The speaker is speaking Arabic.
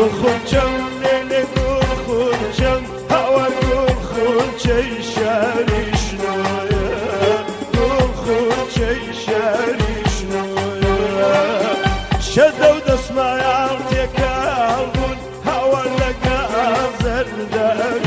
خونچم نیلی گل خونچم هوا گل خونچه شریش نویا گل خونچه شریش نویا شدو دست ما یارتی کاربون هوا لگا زرداری